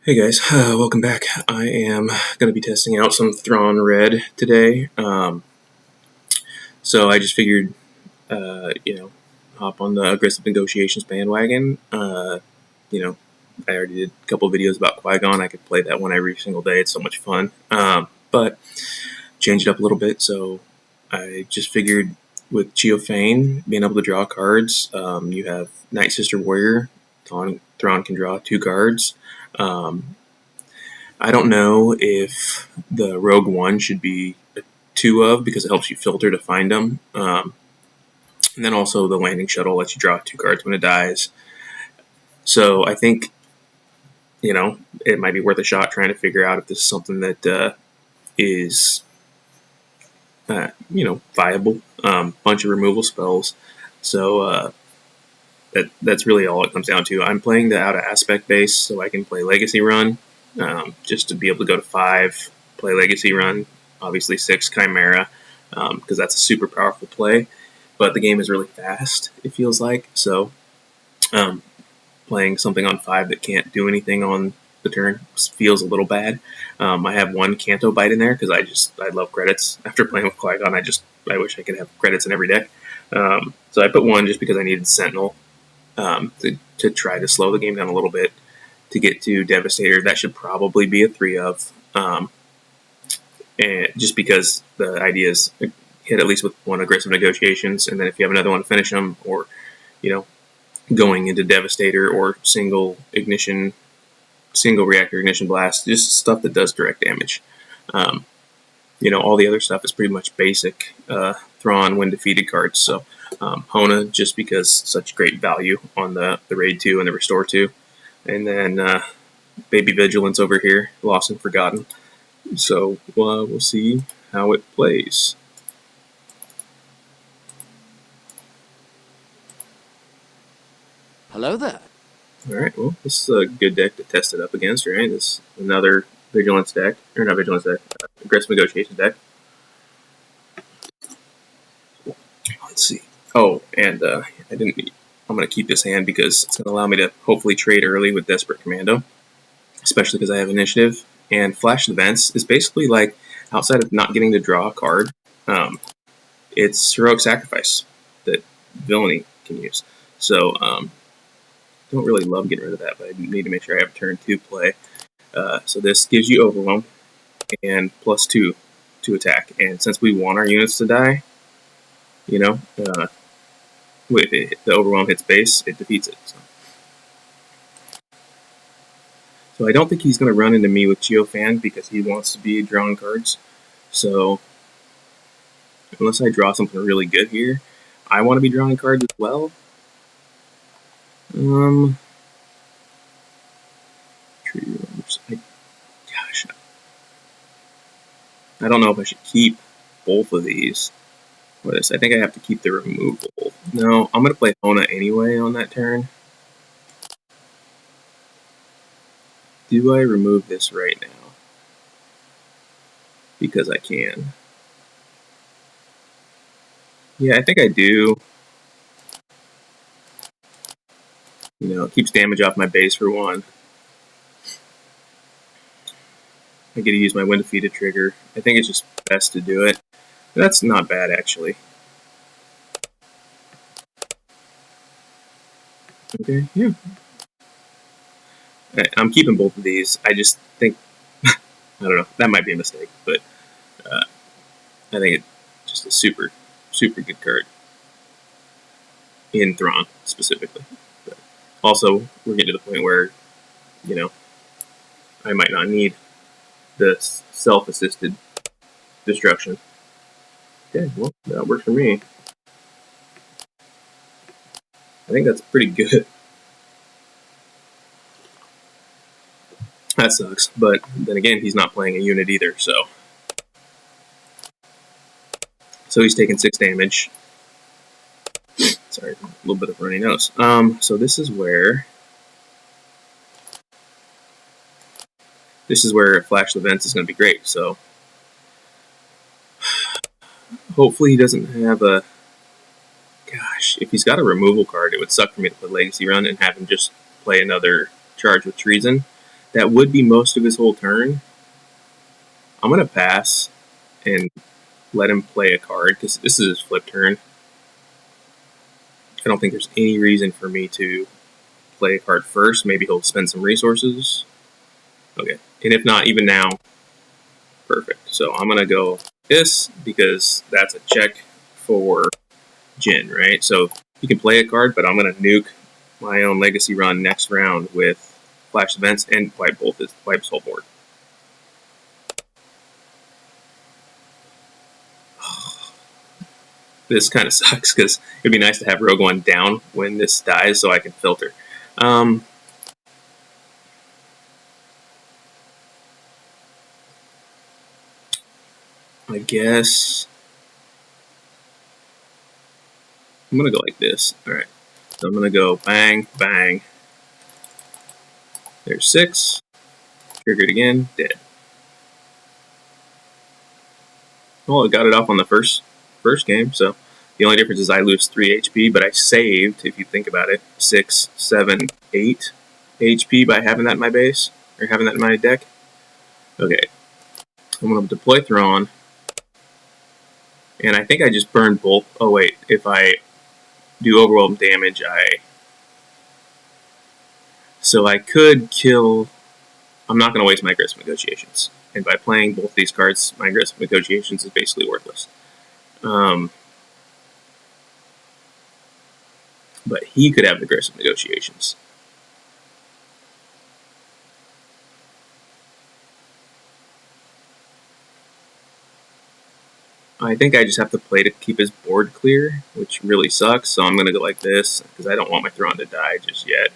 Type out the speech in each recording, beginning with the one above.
Hey guys, welcome back. I am going to be testing out some Thrawn Red today. So I just figured, hop on the aggressive negotiations bandwagon. I already did a couple videos about Qui-Gon. I could play that one every single day. It's so much fun. But change it up a little bit. So I just figured with Chio Fain being able to draw cards, you have Night Sister Warrior. Thrawn can draw 2 cards. I don't know if the Rogue One should be a 2 of because it helps you filter to find them. And then also the landing shuttle lets you draw 2 cards when it dies. So I think, it might be worth a shot trying to figure out if this is something that is, viable. Bunch of removal spells. So that's really all it comes down to. I'm playing the out of aspect base so I can play Legacy Run. Just to be able to go to 5, play Legacy Run, obviously 6 Chimera, because that's a super powerful play. But the game is really fast, it feels like. So playing something on 5 that can't do anything on the turn feels a little bad. I have 1 Canto Bite in there because I love credits. After playing with Qui-Gon, I wish I could have credits in every deck. So I put 1 just because I needed Sentinel to try to slow the game down a little bit. To get to Devastator, that should probably be a 3 of, and just because the idea is hit at least with 1 aggressive negotiations, and then if you have another one, finish them, or going into Devastator or single reactor ignition blast, just stuff that does direct damage. All the other stuff is pretty much basic Thrawn when defeated cards. So Hona, just because such great value on the Raid 2 and the Restore 2. And then Baby Vigilance over here, Lost and Forgotten. So we'll see how it plays. Hello there. Alright, well, this is a good deck to test it up against, right? This is another Vigilance deck. Or not Vigilance deck, Aggressive Negotiation deck. Let's see. Oh, and I'm going to keep this hand because it's going to allow me to hopefully trade early with Desperate Commando, especially because I have initiative. And Flash Events is basically like, outside of not getting to draw a card, it's Heroic Sacrifice that Villainy can use. So, don't really love getting rid of that, but I need to make sure I have turn 2 play. So this gives you Overwhelm and +2 to attack. And since we want our units to die, if the Overwhelm hits base, it defeats it. So I don't think he's going to run into me with Chio Fain because he wants to be drawing cards. So unless I draw something really good here, I want to be drawing cards as well. I don't know if I should keep both of these. I think I have to keep the removal. No, I'm going to play Hona anyway on that turn. Do I remove this right now? Because I can. Yeah, I think I do. It keeps damage off my base for 1. I get to use my Wind Defeated trigger. I think it's just best to do it. That's not bad, actually. Okay, yeah. I'm keeping both of these. I just think, I don't know, that might be a mistake, but I think it's just a super, super good card. In Thrawn, specifically. But also, we're getting to the point where, I might not need the self-assisted destruction. Okay, well, that works for me. I think that's pretty good. That sucks, but then again, he's not playing a unit either, so he's taking 6 damage. Sorry, a little bit of runny nose. So this is where Flash Events is going to be great. So hopefully he doesn't have a. Gosh, if he's got a removal card, it would suck for me to play Legacy Run and have him just play another charge with Treason. that would be most of his whole turn. I'm going to pass and let him play a card because this is his flip turn. I don't think there's any reason for me to play a card first. Maybe he'll spend some resources. Okay, and if not, even now, perfect. So I'm going to go this because that's a check for Jinn, right? So he can play a card, but I'm going to nuke my own legacy run next round with flash events and wipe his whole board. This kind of sucks because it'd be nice to have Rogue One down when this dies so I can filter. I guess I'm going to go like this. All right. So I'm going to go bang, bang. There's 6. Triggered again. Dead. Well, I got it off on the first game, so the only difference is I lose 3 HP, but I saved, if you think about it, 6, 7, 8 HP by having that in my base, or having that in my deck. Okay. I'm going to deploy Thrawn. And I think I just burned both. Oh, wait. If I do overwhelm damage, So I could kill... I'm not going to waste my aggressive negotiations. And by playing both these cards, my aggressive negotiations is basically worthless. But he could have aggressive negotiations. I think I just have to play to keep his board clear, which really sucks. So I'm going to go like this, because I don't want my Thrawn to die just yet.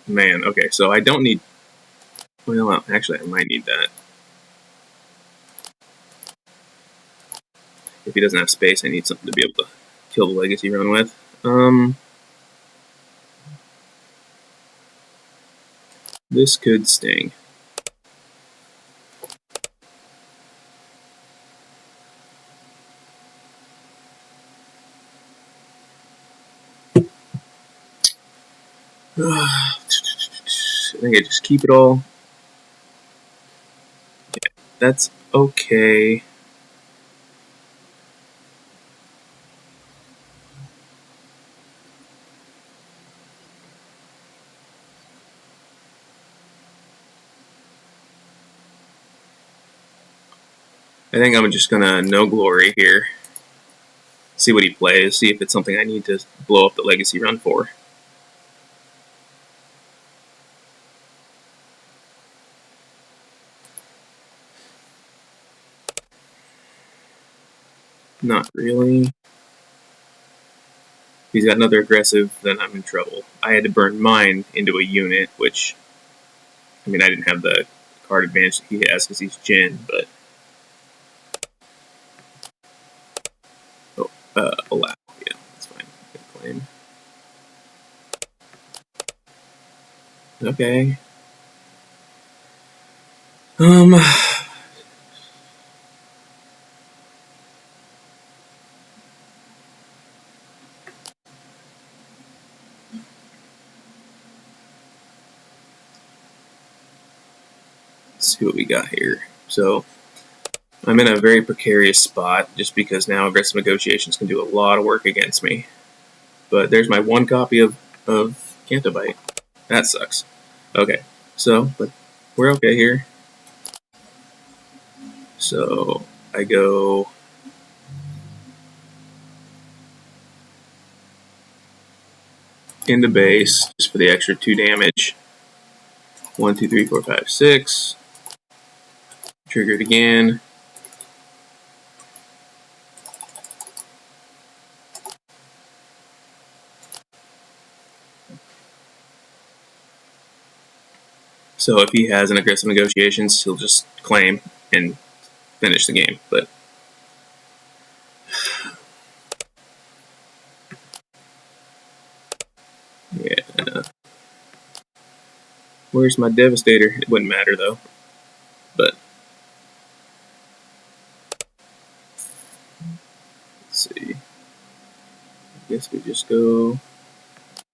Man, okay, so I don't need... Well, actually, I might need that. If he doesn't have space, I need something to be able to kill the legacy run with. This could sting. I think I just keep it all. Yeah, that's okay. I think I'm just gonna no glory here. See what he plays, see if it's something I need to blow up the legacy run for. Not really. If he's got another aggressive, then I'm in trouble. I had to burn mine into a unit, which, I mean, I didn't have the card advantage that he has because he's Jinn, but... Oh, allow. Yeah, that's fine. Good claim. Okay. Let's see what we got here. So, I'm in a very precarious spot just because now aggressive negotiations can do a lot of work against me. But there's my 1 copy of Canto Bite. That sucks. Okay, so, but we're okay here. So, I go... into base, just for the extra 2 damage. 1, 2, 3, 4, 5, 6. Triggered again. So if he has an aggressive negotiations, he'll just claim and finish the game. But yeah, where's my Devastator? It wouldn't matter though. But let's see. I guess we just go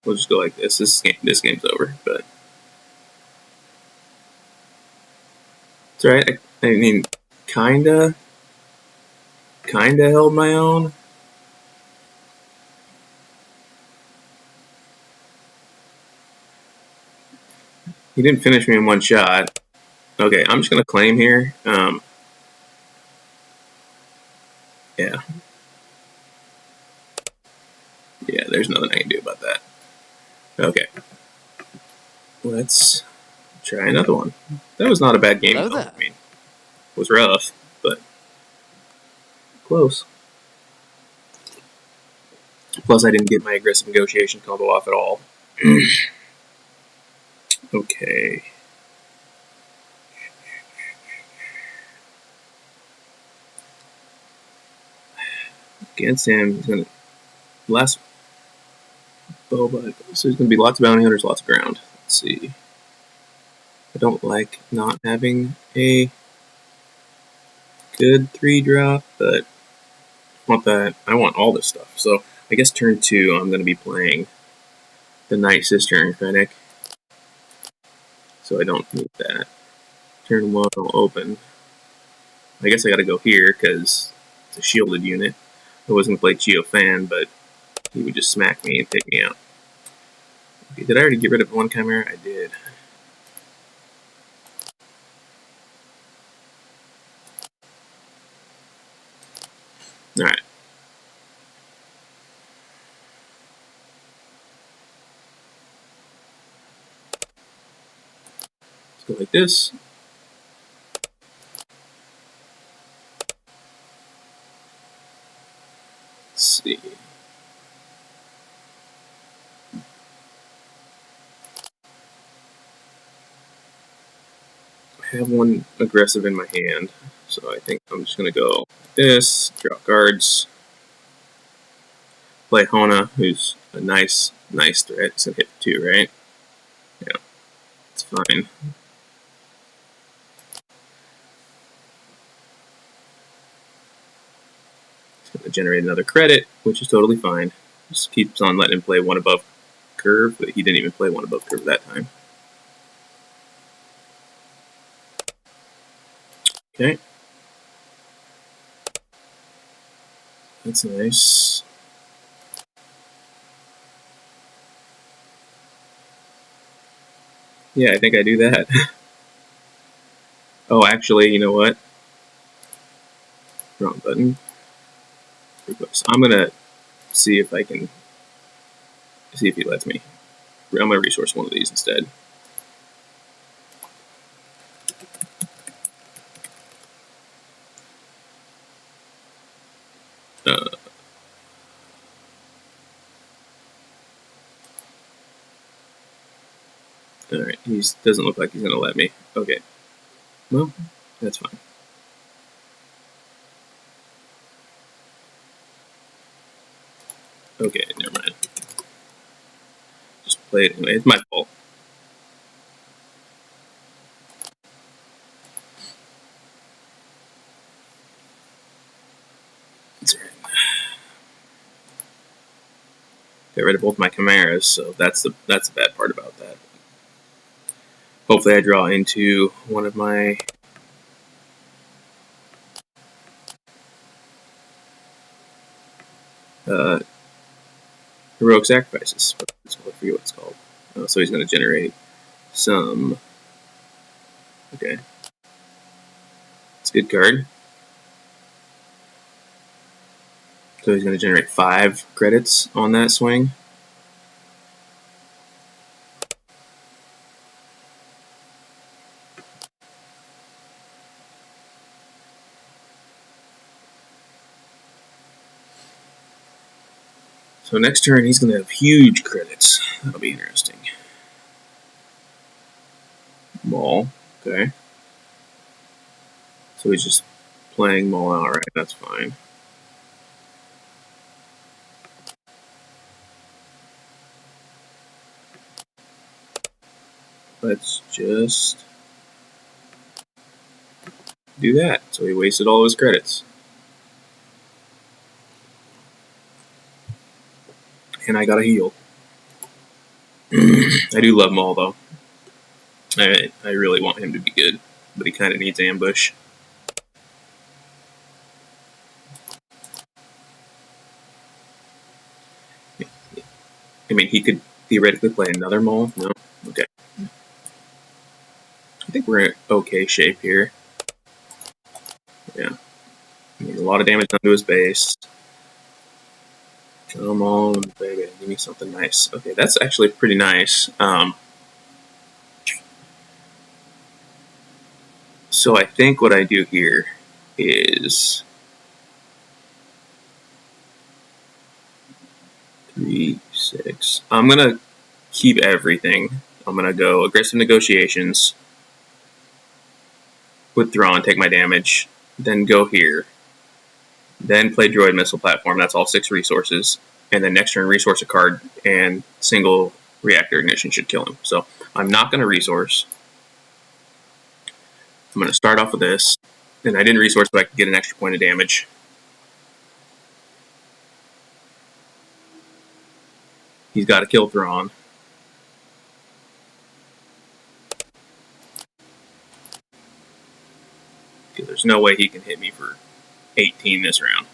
We'll just go like this. This game's over, but it's alright. I mean, kinda held my own. He didn't finish me in one shot. Okay, I'm just gonna claim here. Yeah. Yeah, there's nothing I can do about that. Okay. Let's try another one. That was not a bad game, though. I mean, it was rough, but close. Plus, I didn't get my aggressive negotiation combo off at all. Okay. Against him, he's gonna last boba. So there's gonna be lots of bounty hunters, lots of ground. Let's see. I don't like not having a good 3-drop, but I want that. I want all this stuff. So I guess turn 2, I'm gonna be playing the Night Sister and Fennec. So I don't need that. Turn 1, I'll open. I guess I gotta go here because it's a shielded unit. I was gonna play Chio Fain, but he would just smack me and take me out. Okay, did I already get rid of one Chimera? I did. Alright. Let's go like this. Let's see. I have one aggressive in my hand, so I think I'm just gonna go like this, draw cards, play Hona, who's a nice threat. It's gonna hit 2, right? Yeah, it's fine. It's gonna generate another credit, which is totally fine. Just keeps on letting him play one above curve, but he didn't even play one above curve that time. Okay. That's nice. Yeah, I think I do that. Oh, actually, you know what? Wrong button. I'm gonna see if I can see if he lets me. I'm gonna resource one of these instead. Alright, he doesn't look like he's gonna let me. Okay. Well, that's fine. Okay, never mind. Just play it anyway. It's my fault. It's alright. Got rid of both my chimeras, so that's the bad part about that. Hopefully I draw into one of my heroic sacrifices. I forget what it's called. So he's going to generate some. Okay. It's a good card. So he's going to generate 5 credits on that swing. So next turn he's going to have huge credits. That'll be interesting. Maul. Okay. So he's just playing Maul outright. That's fine. Let's just do that. So he wasted all his credits. And I got a heal. I do love Maul, though. I really want him to be good, but he kind of needs ambush. I mean, he could theoretically play another Maul. No? Okay. I think we're in okay shape here. Yeah. I mean, a lot of damage onto his base. Come on, baby. Give me something nice. Okay, that's actually pretty nice. So I think what I do here is 3, 6. I'm going to keep everything. I'm going to go aggressive negotiations with Thrawn, take my damage, then go here. Then play droid missile platform. That's all 6 resources. And then next turn resource a card and single reactor ignition should kill him. So I'm not going to resource. I'm going to start off with this. And I didn't resource, but I could get an extra point of damage. He's got to kill Thrawn. There's no way he can hit me for 18 this round.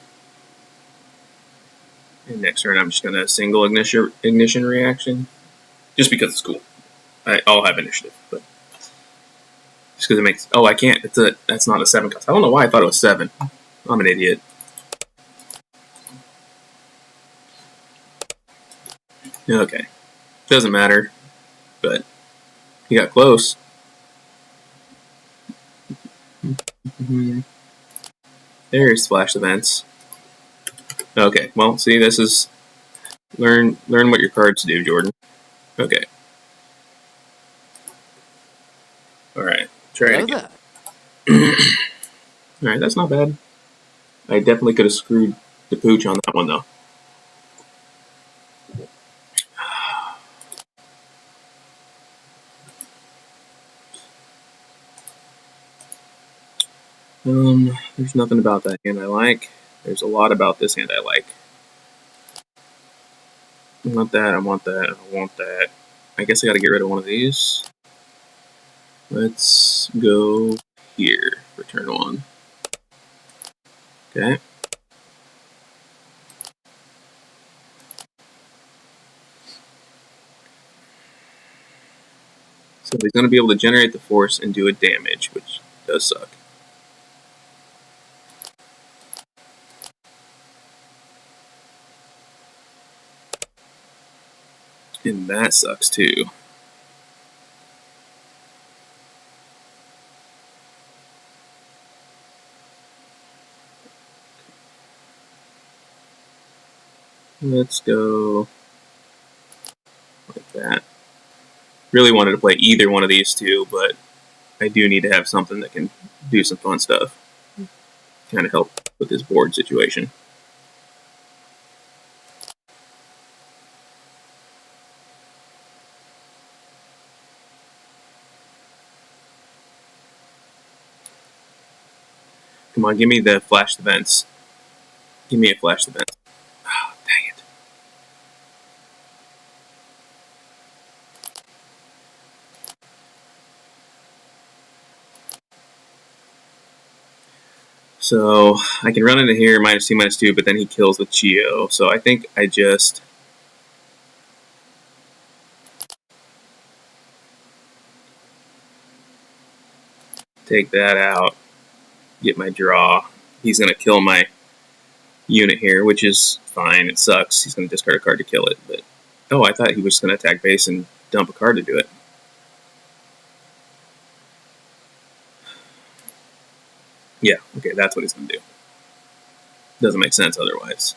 And next turn, I'm just going to single ignition reaction. Just because it's cool. I'll have initiative, but just because it makes... Oh, I can't. That's not a 7 cost. I don't know why I thought it was 7. I'm an idiot. Okay. Doesn't matter, but he got close. There's splash events. Okay, well, see, this is... Learn what your cards do, Jordan. Okay. Alright, try it again. Alright, that's not bad. I definitely could have screwed the pooch on that one, though. There's nothing about that hand I like. There's a lot about this hand I like. I want that, I want that, I want that. I guess I gotta get rid of one of these. Let's go here for turn 1. Okay. So he's gonna be able to generate the force and do a damage, which does suck. And that sucks too. Let's go like that. Really wanted to play either one of these two, but I do need to have something that can do some fun stuff. Kind of help with this board situation. Come on, give me the flash events. Give me a flash event. Oh, dang it. So I can run into here, -2, -2, but then he kills with Chio. So I think I just... take that out, get my draw. He's going to kill my unit here, which is fine. It sucks. He's going to discard a card to kill it. But oh, I thought he was going to attack base and dump a card to do it. Yeah, okay, that's what he's going to do. Doesn't make sense otherwise.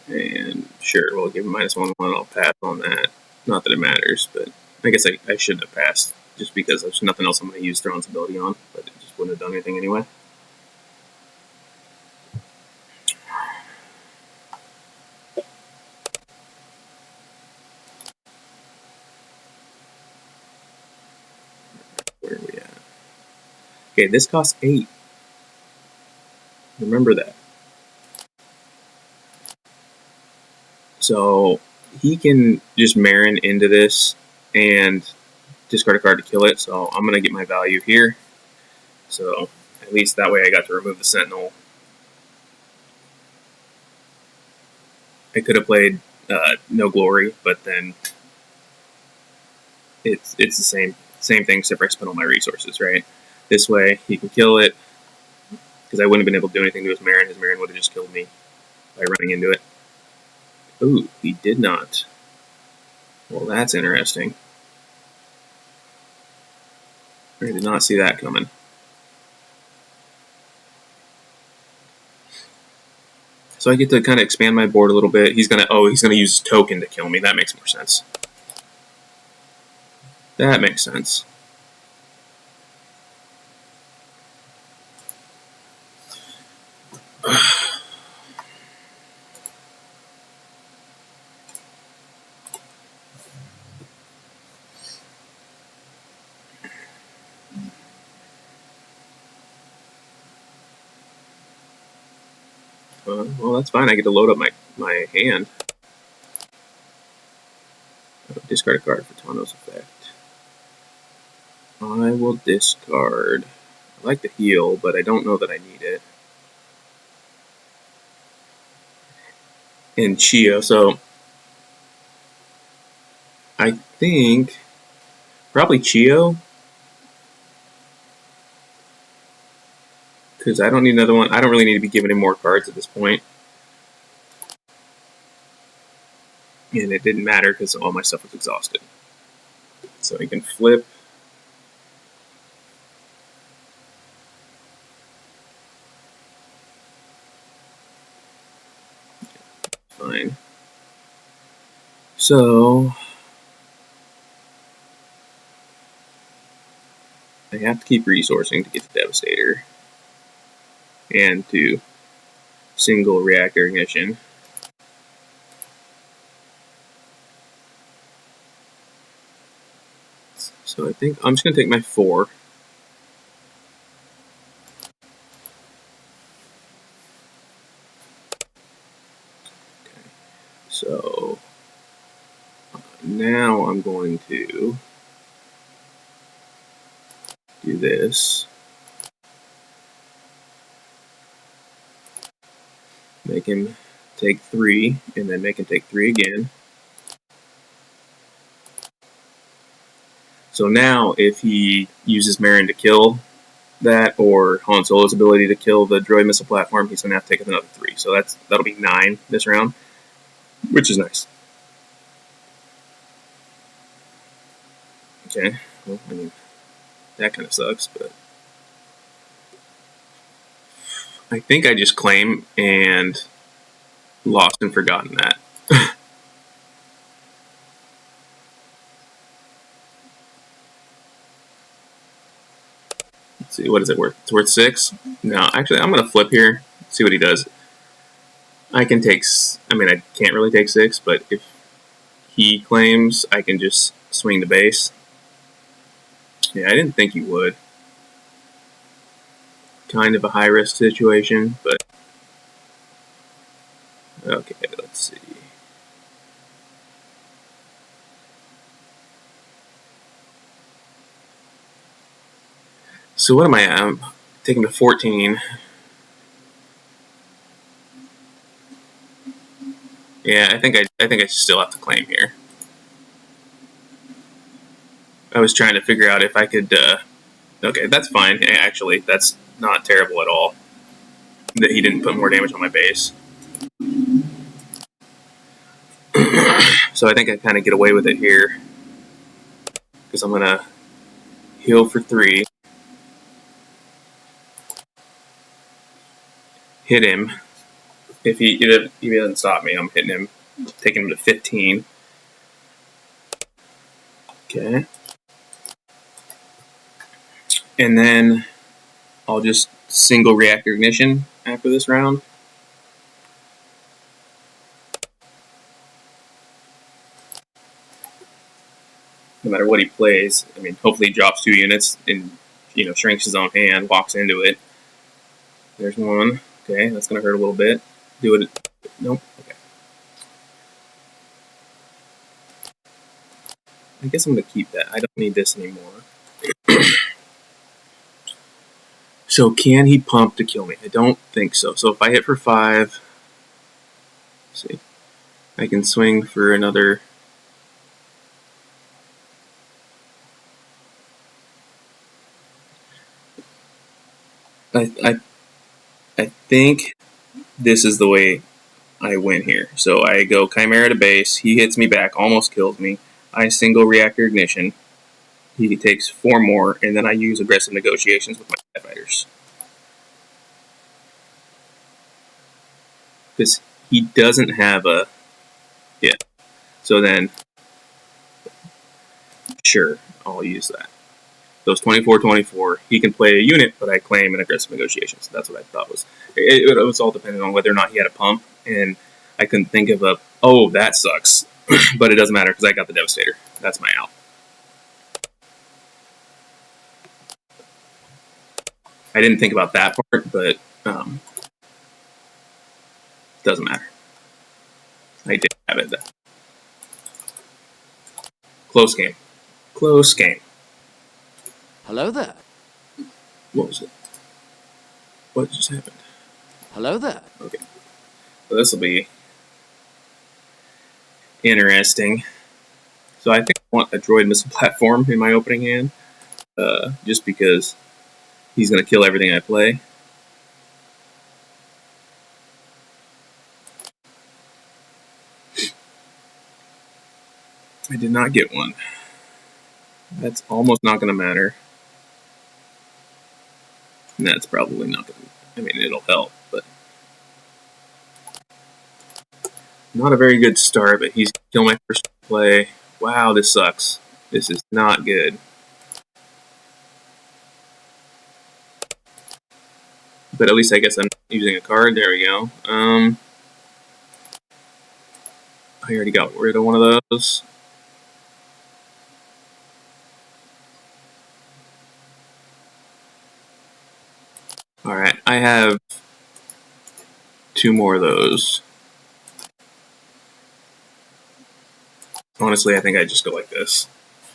And sure, we'll give him -1/1. I'll pass on that. Not that it matters, but I guess I shouldn't have passed just because there's nothing else I'm going to use Thrawn's ability on, but it just wouldn't have done anything anyway. Where are we at? Okay, this costs 8. Remember that. So he can just Marin into this and discard a card to kill it. So I'm going to get my value here. So at least that way I got to remove the Sentinel. I could have played No Glory, but then it's the same thing except for I spent all my resources, right? This way he can kill it because I wouldn't have been able to do anything to his Marin. His Marin would have just killed me by running into it. Ooh, he did not. Well, that's interesting. I did not see that coming. So I get to kind of expand my board a little bit. He's gonna use his token to kill me. That makes more sense. That makes sense. Well, that's fine. I get to load up my hand. Discard a card for Tano's effect. I will discard. I like the heal, but I don't know that I need it. And Chio, so I think probably Chio, because I don't need another one. I don't really need to be giving him more cards at this point. And it didn't matter because all my stuff was exhausted. So he can flip. Fine. So I have to keep resourcing to get the Devastator and to single reactor ignition. So I think I'm just going to take my 4. Okay. So now I'm going to do this. Make him take 3, and then make him take 3 again. So now, if he uses Marin to kill that, or Han Solo's ability to kill the droid missile platform, he's going to have to take another 3. So that'll be 9 this round, which is nice. Okay, well, I mean, that kind of sucks, but I think I just claim and lost and forgotten that. Let's see, what is it worth? It's worth 6? No, actually, I'm going to flip here, see what he does. I can take, I mean, I can't really take 6, but if he claims, I can just swing the base. Yeah, I didn't think he would. Kind of a high-risk situation, but okay, let's see. So what am I at? I'm taking to 14. Yeah, I think I still have to claim here. I was trying to figure out if I could. Okay, that's fine. Actually, that's not terrible at all. That he didn't put more damage on my base. So I think I kind of get away with it here because I'm gonna heal for 3. Hit him. If he doesn't stop me, I'm hitting him, taking him to 15. Okay. And then I'll just single reactor ignition after this round. No matter what he plays, I mean, hopefully he drops 2 units and, shrinks his own hand, walks into it. There's 1. Okay, that's going to hurt a little bit. Do it. Nope. Okay. I guess I'm going to keep that. I don't need this anymore. So can he pump to kill me? I don't think so. So if I hit for 5, let's see, I can swing for another. I think this is the way I win here. So I go Chimera to base. He hits me back, almost kills me. I single reactor ignition. He takes 4 more, and then I use aggressive negotiations with my TIE fighters. Because he doesn't have a. Yeah. So then, sure, I'll use that. Those 24-24, he can play a unit, but I claim an aggressive negotiations. That's what I thought was. It was all dependent on whether or not he had a pump, and I couldn't think of a. Oh, that sucks. But it doesn't matter because I got the Devastator. That's my out. I didn't think about that part, but doesn't matter. I did have it. Close game. Close game. Hello there. What was it? What just happened? Hello there. Okay. So this will be interesting. So I think I want a droid missile platform in my opening hand, just because he's going to kill everything I play. I did not get one. That's almost not going to matter. And that's probably not going to. I mean, it'll help, but not a very good start. But he's going to kill my first play. Wow, this sucks. This is not good. But at least I guess I'm using a card. There we go. I already got rid of one of those. Alright, I have 2 more of those. Honestly, I think I just go like this.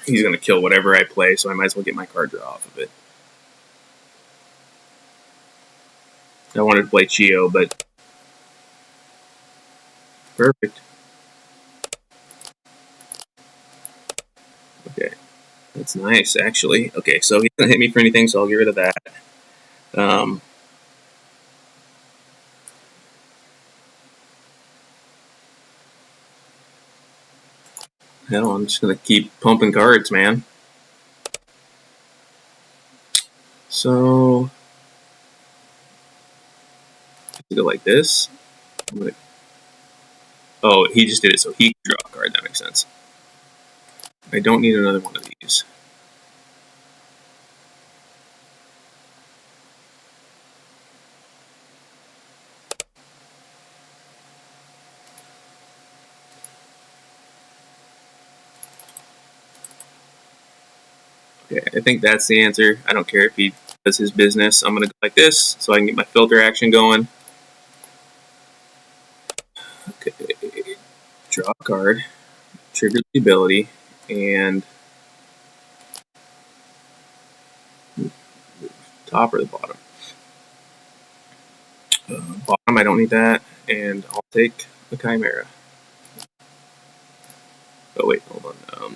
He's going to kill whatever I play, so I might as well get my card draw off of it. I wanted to play Chio, but perfect. Okay, that's nice, actually. Okay, so he doesn't hit me for anything, so I'll get rid of that. Hell, I'm just going to keep pumping cards, man. So, I go like this. Oh, he just did it so he can draw a card. That makes sense. I don't need another one of these. Okay, I think that's the answer. I don't care if he does his business. I'm going to go like this so I can get my filter action going. Okay, draw a card, trigger the ability, and top or the bottom. Bottom, I don't need that, and I'll take the Chimera. Oh wait, hold on.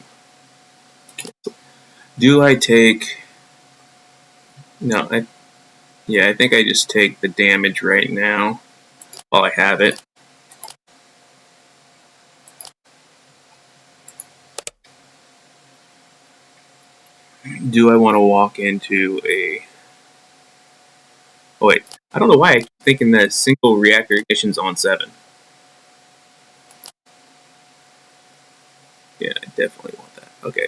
Cancel. Do I take? No, I think I just take the damage right now while I have it. Do I want to walk into a? Oh wait, I don't know why I keep thinking that single reactor ignition's on 7. Yeah, I definitely want that. Okay.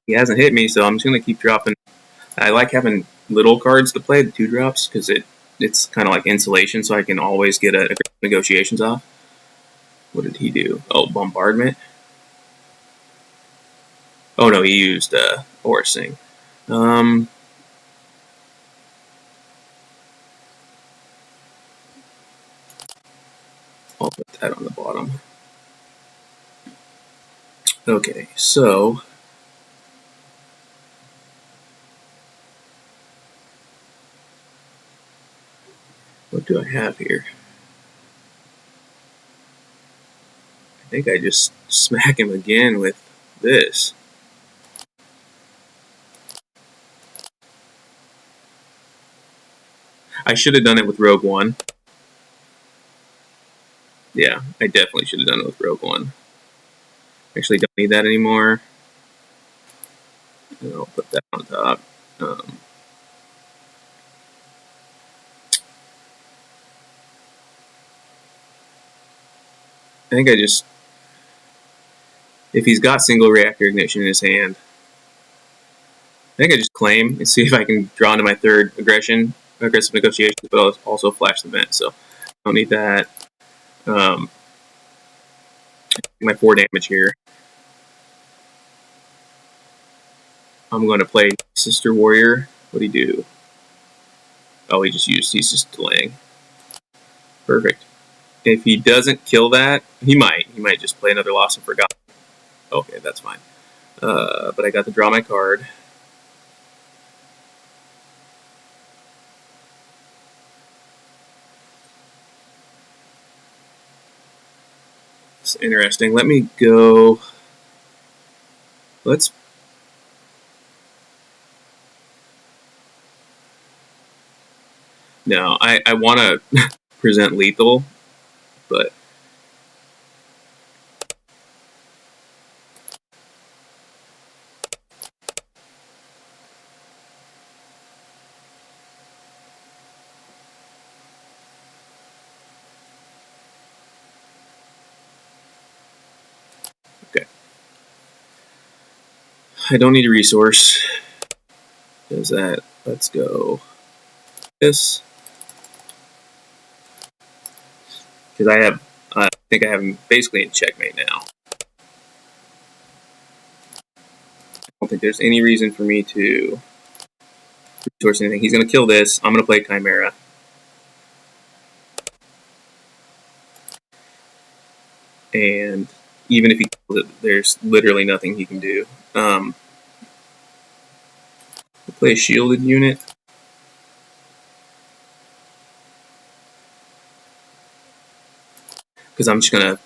He hasn't hit me, so I'm just gonna keep dropping. I like having little cards to play, the 2-drops, because it's kind of like insulation, so I can always get a negotiations off. What did he do? Oh, bombardment. Oh no, he used Orsing. I'll put that on the bottom. Okay, so what do I have here? I think I just smack him again with this. I should have done it with Rogue One. Yeah, I definitely should have done it with Rogue One. Actually, don't need that anymore. And I'll put that on top. I think I just, if he's got single reactor ignition in his hand, I think I just claim and see if I can draw into my third aggressive negotiations, but I'll also flash the vent, so I don't need that. My 4 damage here. I'm going to play Sister Warrior. What'd he do? Oh, he's just delaying. Perfect. If he doesn't kill that, he might just play another Lost and Forgotten. Okay, that's fine. But I got to draw my card. It's interesting. Let me go. Let's. No, I want to present lethal, but okay. I don't need a resource. Does that? Let's go. This. Because I think I have him basically in checkmate now. I don't think there's any reason for me to resource anything. He's going to kill this. I'm going to play Chimera. And even if he kills it, there's literally nothing he can do. We'll play a shielded unit. Because I'm just going to,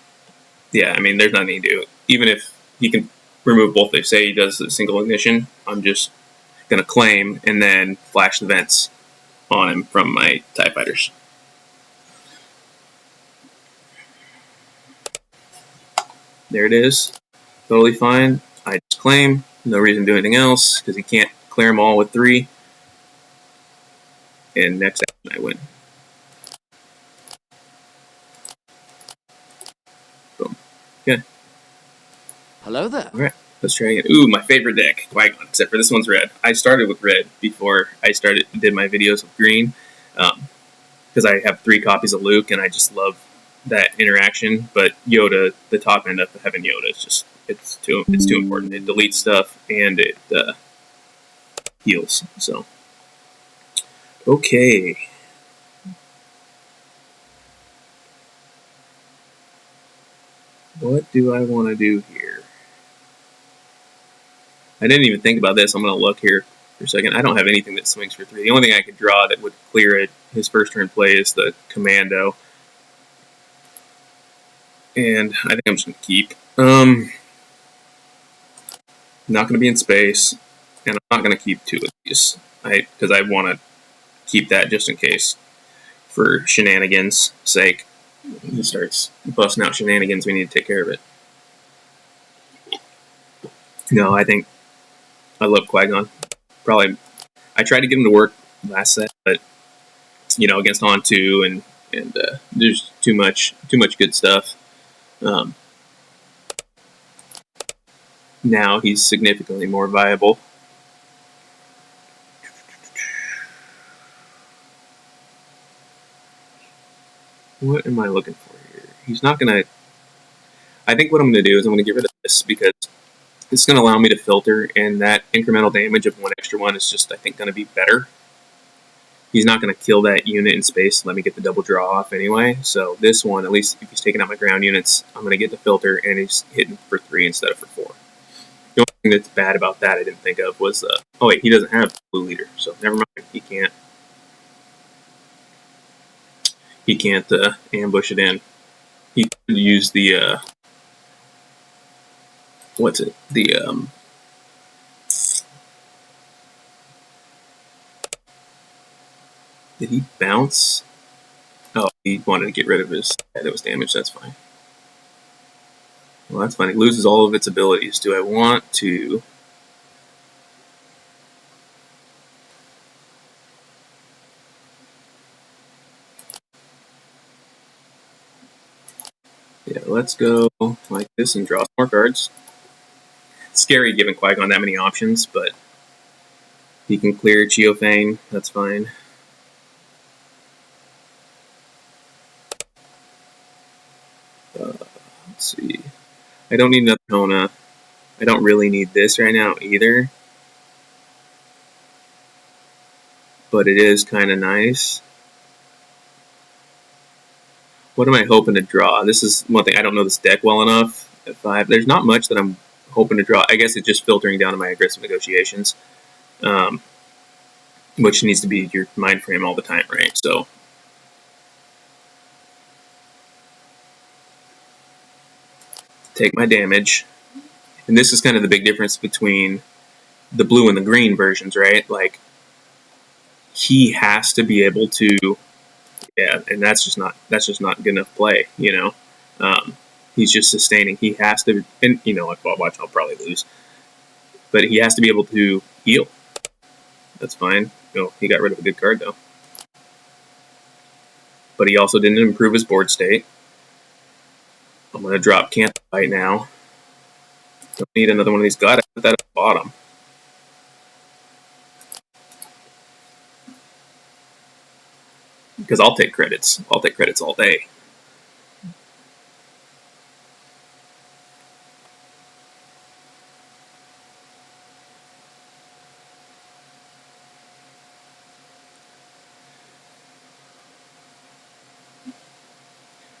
yeah, I mean, there's nothing to do. Even if he can remove both, they say he does the single ignition, I'm just going to claim and then flash the vents on him from my TIE fighters. There it is. Totally fine. I just claim. No reason to do anything else because he can't clear them all with 3. And next action I win. Boom. Okay. Hello there. Alright. Let's try again. Ooh, my favorite deck, Qui-Gon, except for this one's red. I started with red before I did my videos with green, because I have 3 copies of Luke, and I just love that interaction. But Yoda, the top end of having Yoda, it's too important. It deletes stuff and it heals. So, okay. What do I want to do here? I didn't even think about this. I'm going to look here for a second. I don't have anything that swings for 3. The only thing I could draw that would clear it, his first turn play, is the Commando. And I think I'm just going to keep. Not going to be in space, and I'm not going to keep 2 of these. Because I want to keep that just in case, for shenanigans' sake. He starts busting out shenanigans, we need to take care of it. No, I think I love Qui-Gon. Probably, I tried to get him to work last set, but against Han 2 and there's too much good stuff. Now he's significantly more viable. What am I looking for here? He's not gonna. I think what I'm gonna do is I'm gonna get rid of this because it's gonna allow me to filter, and that incremental damage of 1 extra 1 is just, I think, gonna be better. he's not going to kill that unit in space and let me get the double draw off anyway. So this one, at least if he's taking out my ground units, I'm going to get the filter, and he's hitting for 3 instead of for 4. The only thing that's bad about that I didn't think of was, oh wait, he doesn't have blue leader, so never mind. He can't ambush it in. He could use the what's it? Did he bounce? Oh, he wanted to get rid of his head that was damaged. That's fine. Well, that's fine. It loses all of its abilities. Do I want to? Yeah, let's go like this and draw some more cards. It's scary giving Qui-Gon that many options, but he can clear Chio Fain. That's fine. Let's see. I don't need another Kona. I don't really need this right now either. But it is kind of nice. What am I hoping to draw? This is one thing. I don't know this deck well enough. At 5, there's not much that I'm hoping to draw. I guess it's just filtering down to my aggressive negotiations, which needs to be your mind frame all the time, right? So take my damage. And this is kind of the big difference between the blue and the green versions, right? Like, he has to be able to, yeah, and that's just not good enough play, you know. He's just sustaining. He has to, and you know, like, well, watch, I'll probably lose, but he has to be able to heal. That's fine. No, he got rid of a good card though, but he also didn't improve his board state. I'm gonna drop Can't Fight now. Don't need another one of these. God, I put that at the bottom. Because I'll take credits. I'll take credits all day.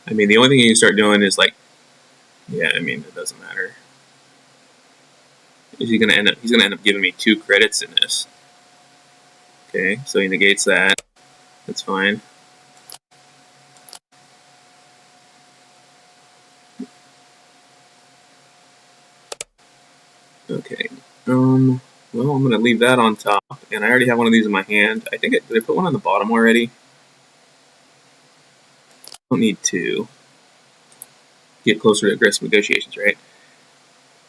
I mean, the only thing you can start doing is like, yeah, I mean, it doesn't matter. Is he gonna end up? He's gonna end up giving me 2 credits in this. Okay, so he negates that. That's fine. Okay. Well, I'm gonna leave that on top, and I already have one of these in my hand. I think did I put one on the bottom already? Don't need 2. Get closer to aggressive negotiations, right?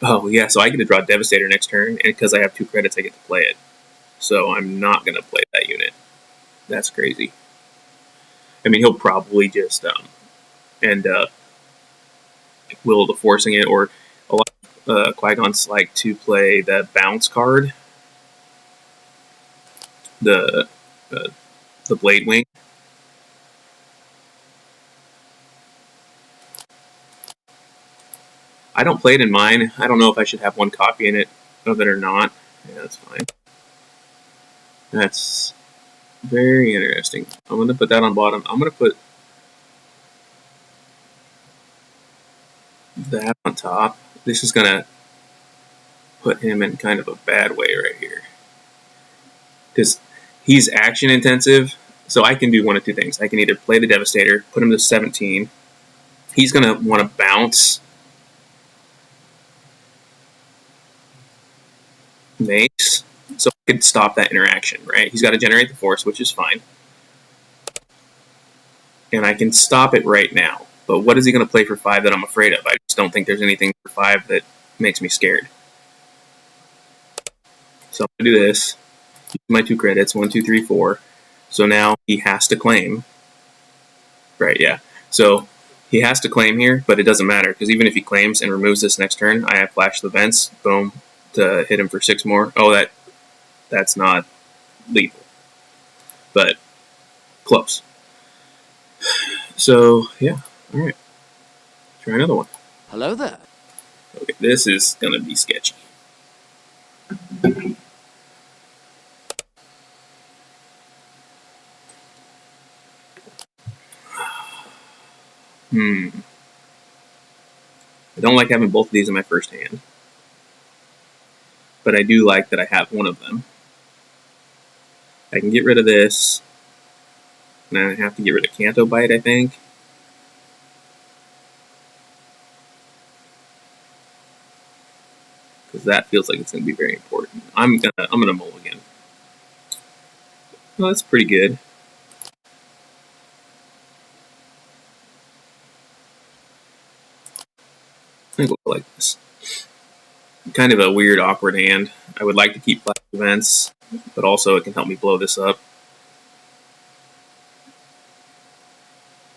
Oh yeah, so I get to draw Devastator next turn, and because I have 2 credits, I get to play it. So I'm not gonna play that unit. That's crazy. I mean, he'll probably just end up Will of the Forcing it, or a lot of Qui-Gons like to play the bounce card, the Blade Wing. I don't play it in mine. I don't know if I should have one copy in it of it or not. Yeah, that's fine. That's very interesting. I'm going to put that on bottom. I'm going to put that on top. This is going to put him in kind of a bad way right here. Because he's action intensive, so I can do one of 2 things. I can either play the Devastator, put him to 17. He's going to want to bounce Mace, so I could stop that interaction, right? He's got to generate the Force, which is fine. And I can stop it right now. But what is he going to play for 5 that I'm afraid of? I just don't think there's anything for 5 that makes me scared. So I'm going to do this. Use my 2 credits, 1, 2, 3, 4. So now he has to claim. Right, yeah. So he has to claim here, but it doesn't matter, because even if he claims and removes this next turn, I have Flash the Vents, boom, to hit him for 6 more. Oh, that's not lethal. But close. So, yeah. Alright. Try another one. Hello there. Okay, this is going to be sketchy. I don't like having both of these in my first hand. But I do like that I have one of them. I can get rid of this. And I have to get rid of Canto Bite, I think. Because that feels like it's going to be very important. I'm gonna mulligan. Well, that's pretty good. I think we'll like this. Kind of a weird, awkward hand. I would like to keep flash events, but also it can help me blow this up.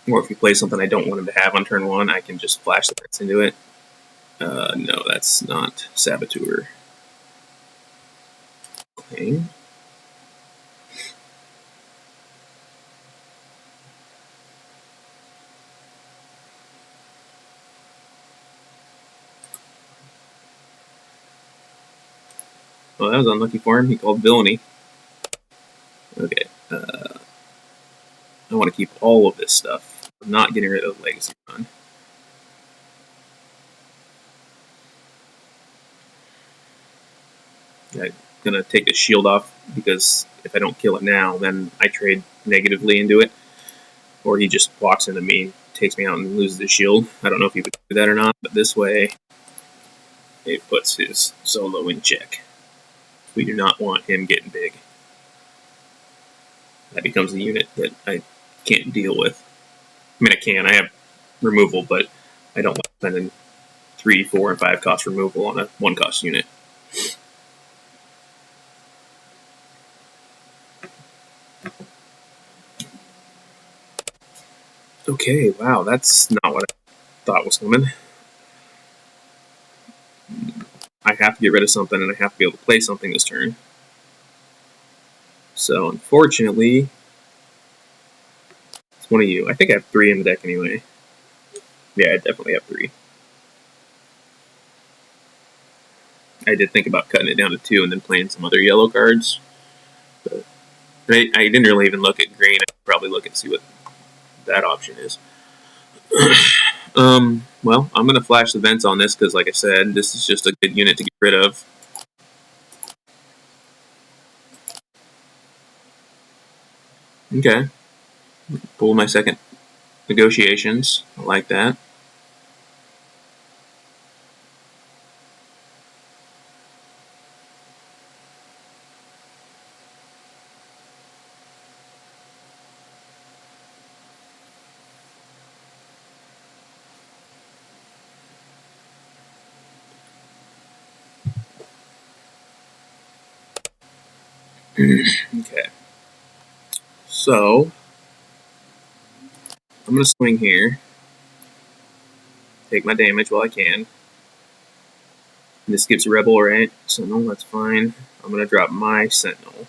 Or if you play something I don't want him to have on turn 1, I can just flash the events into it. No, that's not Saboteur. Okay. Well, that was unlucky for him. He called Villainy. Okay. I want to keep all of this stuff. I'm not getting rid of Legacy Run. I'm going to take the shield off because if I don't kill it now, then I trade negatively into it. Or he just walks into me, takes me out, and loses the shield. I don't know if he would do that or not, but this way it puts his solo in check. We do not want him getting big. That becomes a unit that I can't deal with. I mean, I can. I have removal, but I don't like spending 3, 4, and 5 cost removal on a 1 cost unit. Okay, wow, that's not what I thought was coming. I have to get rid of something, and I have to be able to play something this turn. So, unfortunately, it's one of you. I think I have 3 in the deck anyway. Yeah, I definitely have 3. I did think about cutting it down to 2 and then playing some other yellow cards. But I didn't really even look at green. I could probably look and see what that option is. Well, I'm going to flash the vents on this because, like I said, this is just a good unit to get rid of. Okay. Pull my second negotiations. I like that. Okay. So, I'm going to swing here. Take my damage while I can. And this gives Rebel, right? Sentinel, that's fine. I'm going to drop my Sentinel.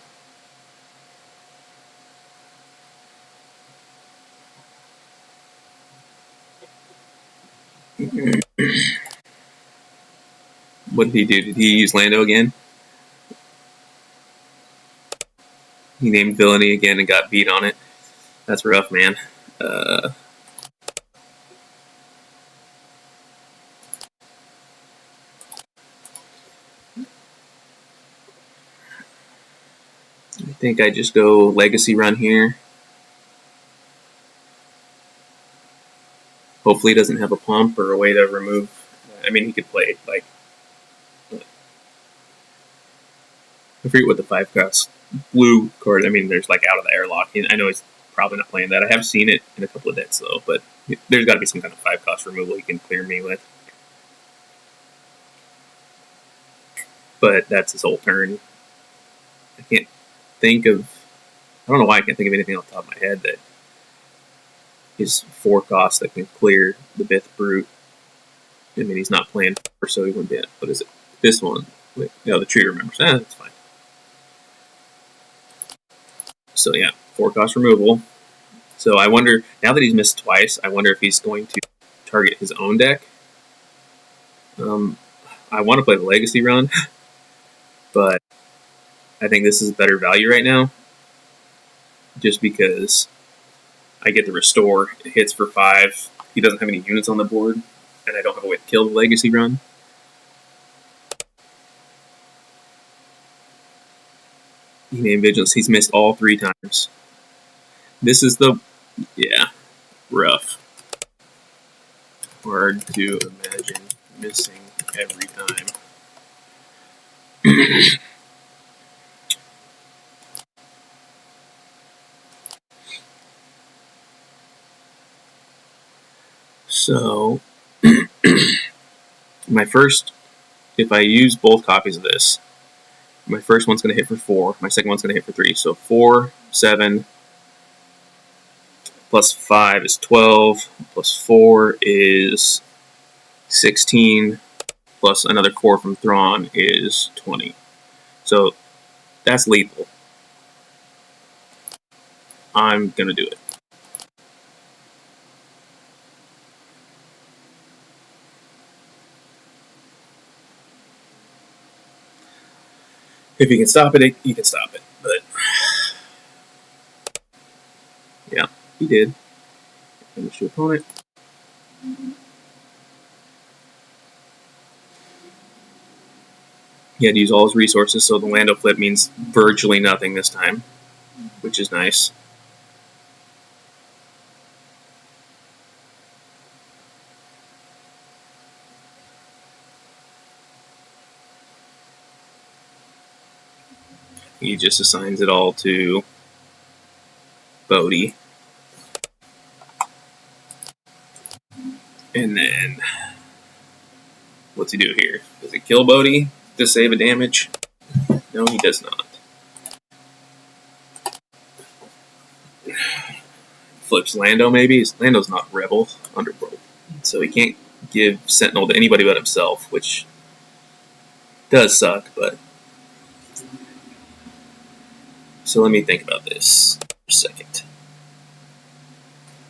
What did he do? Did he use Lando again? He named Villainy again and got beat on it. That's rough, man. I think I just go Legacy Run here. Hopefully he doesn't have a pump or a way to remove. I mean, he could play, like, I forget what the 5 cost blue card. I mean, there's like Out of the Airlock. I know he's probably not playing that. I have seen it in a couple of decks though, but there's got to be some kind of 5 cost removal he can clear me with. But that's his whole turn. I can't think of. I don't know why I can't think of anything off the top of my head that is 4 costs that can clear the Bith Brute. I mean, he's not playing 4, so he wouldn't be. What is it? This one. Wait, no, the tree remembers. That's fine. So yeah, 4 cost removal. So I wonder, now that he's missed twice, I wonder if he's going to target his own deck. I want to play the Legacy Run, but I think this is better value right now. Just because I get the restore, it hits for 5, he doesn't have any units on the board, and I don't have a way to kill the legacy run. He named Vigilance. He's missed all 3 times. This is the... yeah, rough. Hard to imagine missing every time. So, my first, if I use both copies of this, my first one's going to hit for 4, my second one's going to hit for 3. So 4, 7, plus 5 is 12, plus 4 is 16, plus another 4 from Thrawn is 20. So that's lethal. I'm going to do it. If you can stop it, you can stop it. But yeah, he did. Finish your opponent. He had to use all his resources, so the Lando flip means virtually nothing this time, which is nice. He just assigns it all to Bodhi. And then, what's he do here? Does he kill Bodhi to save a damage? No, he does not. Flips Lando, maybe? Lando's not Rebel, Underworld. So he can't give Sentinel to anybody but himself, which does suck, but... So let me think about this for a second.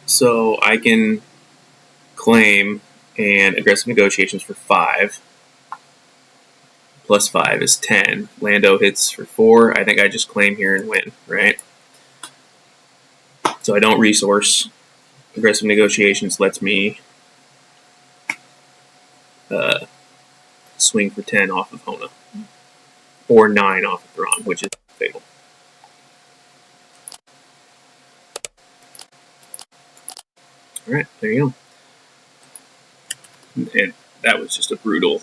So I can claim and aggressive negotiations for 5. Plus 5 is 10. Lando hits for 4. I think I just claim here and win, right? So I don't resource. Aggressive negotiations lets me swing for 10 off of Hona. Or 9 off of Thrawn, which is fatal. Alright, there you go. And that was just a brutal...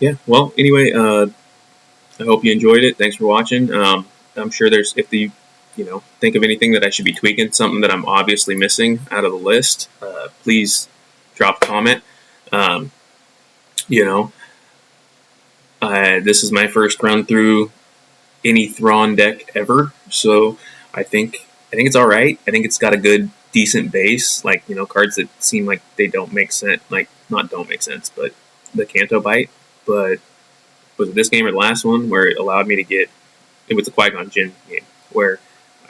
yeah, well, anyway, I hope you enjoyed it. Thanks for watching. I'm sure if you think of anything that I should be tweaking, something that I'm obviously missing out of the list, please drop a comment. This is my first run through any Thrawn deck ever, so I think it's all right. I think it's got a good, decent base, like cards that seem like they don't make sense, like not don't make sense, but the Canto Bite. But was it this game or the last one where it allowed me to get? It was the Qui-Gon Jinn game where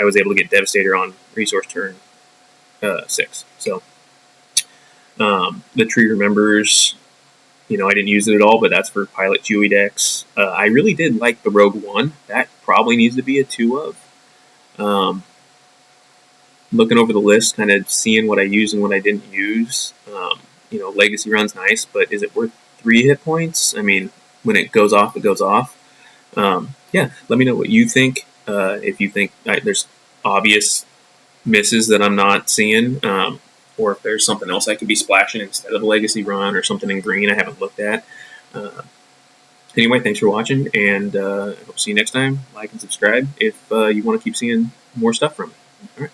I was able to get Devastator on resource turn 6. So the Tree Remembers. I didn't use it at all, but that's for Pilot Chewie decks. I really did like the Rogue One. That probably needs to be a 2 of. Looking over the list, kind of seeing what I used and what I didn't use. Legacy run's nice, but is it worth 3 hit points? I mean, when it goes off, it goes off. Yeah, let me know what you think. If you think there's obvious misses that I'm not seeing, or if there's something else I could be splashing instead of the Legacy run, or something in green I haven't looked at. Anyway, thanks for watching, and I hope to see you next time. Like and subscribe if you want to keep seeing more stuff from me. All right.